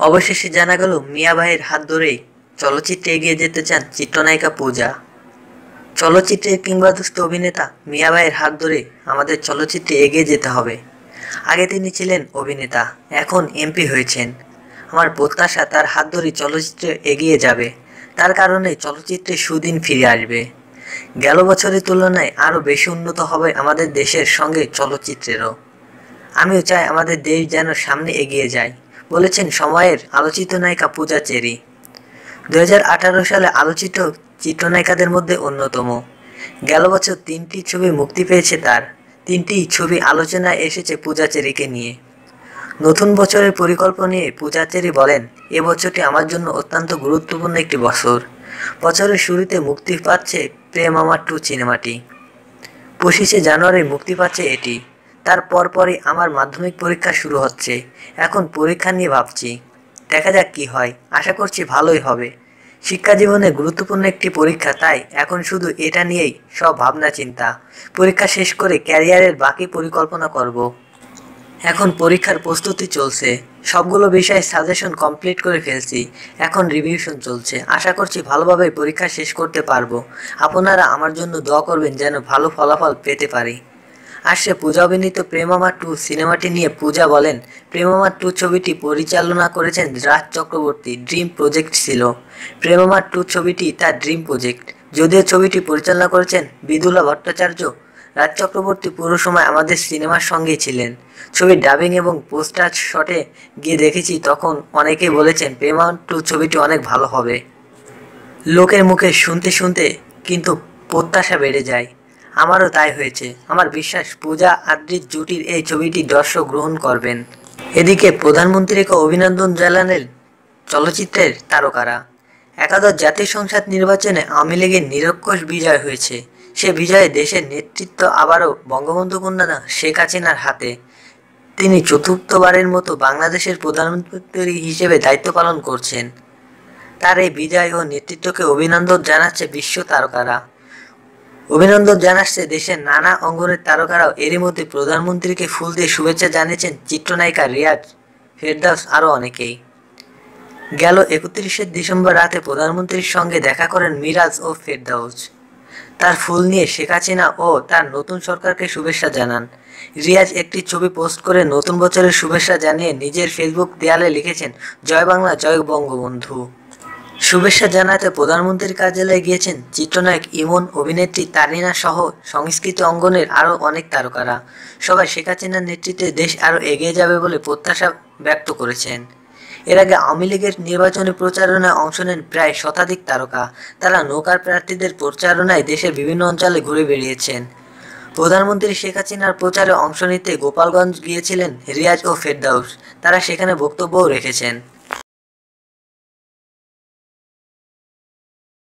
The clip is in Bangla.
অবশেষে জানা গেল মিয়া ভাইয়ের হাত ধরেই চলচ্চিত্রে এগিয়ে যেতে চান চিত্রনায়িকা পূজা। চলচ্চিত্রের কিংবদন্তি অভিনেতা মিয়া ভাইয়ের হাত ধরে আমাদের চলচ্চিত্রে এগিয়ে যেতে হবে। আগে তিনি ছিলেন অভিনেতা, এখন এমপি হয়েছেন। আমার প্রত্যাশা তার হাত ধরেই চলচ্চিত্রে এগিয়ে যাবে। তার কারণে চলচ্চিত্রে সুদিন ফিরে আসবে। গেল বছরের তুলনায় আরও বেশি উন্নত হবে আমাদের দেশের সঙ্গে চলচ্চিত্রেরও। আমিও চাই আমাদের দেশ যেন সামনে এগিয়ে যায়, বলেছেন সময়ের আলোচিত নায়িকা পূজা চেরি। 2018 সালে আলোচিত চিত্রনায়িকাদের মধ্যে অন্যতম। গেল বছর 3টি ছবি মুক্তি পেয়েছে তার। 3টি ছবি আলোচনায় এসেছে পূজা চেরিকে নিয়ে। নতুন বছরের পরিকল্পনা নিয়ে পূজা চেরি বলেন, এ বছরটি আমার জন্য অত্যন্ত গুরুত্বপূর্ণ একটি বছর। বছরের শুরুতে মুক্তি পাচ্ছে প্রেম আমার 2 সিনেমাটি। 25শে জানুয়ারি মুক্তি পাচ্ছে এটি। তার পরপরই আমার মাধ্যমিক পরীক্ষা শুরু হচ্ছে। এখন পরীক্ষা নিয়ে ভাবছি, দেখা যাক কি হয়। আশা করছি ভালোই হবে। শিক্ষা জীবনে গুরুত্বপূর্ণ একটি পরীক্ষা, তাই এখন শুধু এটা নিয়েই সব ভাবনা চিন্তা। পরীক্ষা শেষ করে ক্যারিয়ারের বাকি পরিকল্পনা করব। এখন পরীক্ষার প্রস্তুতি চলছে। সবগুলো বিষয়ে সাজেশন কমপ্লিট করে ফেলছি। এখন রিভিশন চলছে। আশা করছি ভালোভাবে পরীক্ষা শেষ করতে পারবো। আপনারা আমার জন্য দোয়া করবেন যেন ভালো ফলাফল পেতে পারি। আসছে পূজা অভিনীত প্রেম আমার 2 সিনেমাটি নিয়ে পূজা বলেন, প্রেম আমার 2 ছবিটি পরিচালনা করেছেন রাজ চক্রবর্তী। ড্রিম প্রজেক্ট ছিল। প্রেম আমার 2 ছবিটি তার ড্রিম প্রজেক্ট। যদিও ছবিটি পরিচালনা করেছেন বিদুলা ভট্টাচার্য, রাজ চক্রবর্তী পুরো সময় আমাদের সিনেমার সঙ্গেই ছিলেন। ছবির ডাবিং এবং পোস্টার শটে গিয়ে দেখেছি, তখন অনেকেই বলেছেন প্রেম আমার 2 ছবিটি অনেক ভালো হবে। লোকের মুখে শুনতে শুনতে কিন্তু প্রত্যাশা বেড়ে যায়। আমারও তাই হয়েছে। আমার বিশ্বাস পূজা আদ্রির জুটির এই ছবিটি দর্শক গ্রহণ করবেন। এদিকে প্রধানমন্ত্রীকে অভিনন্দন জানালেন চলচ্চিত্রের তারকারা। একাদশ জাতীয় সংসদ নির্বাচনে আওয়ামী লীগের নিরঙ্কুশ বিজয় হয়েছে। সে বিজয়ে দেশের নেতৃত্ব আবারও বঙ্গবন্ধু কন্যা শেখ হাসিনার হাতে। তিনি চতুর্থবারের মতো বাংলাদেশের প্রধানমন্ত্রী হিসেবে দায়িত্ব পালন করছেন। তার এই বিজয় ও নেতৃত্বকে অভিনন্দন জানাচ্ছে বিশ্ব তারকারা। অভিনন্দন জানাচ্ছে দেশের নানা অঙ্গনের তারকারাও। এরই মধ্যে প্রধানমন্ত্রীকে ফুল দিয়ে শুভেচ্ছা জানিয়েছেন চিত্রনায়িকা রিয়াজ, ফেরদাউস আরও অনেকেই। গেল 31শে ডিসেম্বর রাতে প্রধানমন্ত্রীর সঙ্গে দেখা করেন মিরাজ ও ফেরদাউস। তার ফুল নিয়ে শেখ হাসিনা ও তার নতুন সরকারকে শুভেচ্ছা জানান। রিয়াজ একটি ছবি পোস্ট করে নতুন বছরের শুভেচ্ছা জানিয়ে নিজের ফেসবুক দেয়ালে লিখেছেন, জয় বাংলা, জয় বঙ্গবন্ধু। শুভেচ্ছা জানাতে প্রধানমন্ত্রীর কার্যালয়ে গিয়েছেন চিত্রনায়ক ইমন, অভিনেত্রী তারিনা সহ সংস্কৃতি অঙ্গনের আরও অনেক তারকারা। সবাই শেখ হাসিনার নেতৃত্বে দেশ আরও এগিয়ে যাবে বলে প্রত্যাশা ব্যক্ত করেছেন। এর আগে আওয়ামী লীগের নির্বাচনী প্রচারণায় অংশ নেন প্রায় শতাধিক তারকা। তারা নৌকার প্রার্থীদের প্রচারণায় দেশের বিভিন্ন অঞ্চলে ঘুরে বেরিয়েছেন। প্রধানমন্ত্রী শেখ হাসিনার প্রচারে অংশ নিতে গোপালগঞ্জ গিয়েছিলেন রিয়াজ ও ফেরদাউস। তারা সেখানে বক্তব্যও রেখেছেন।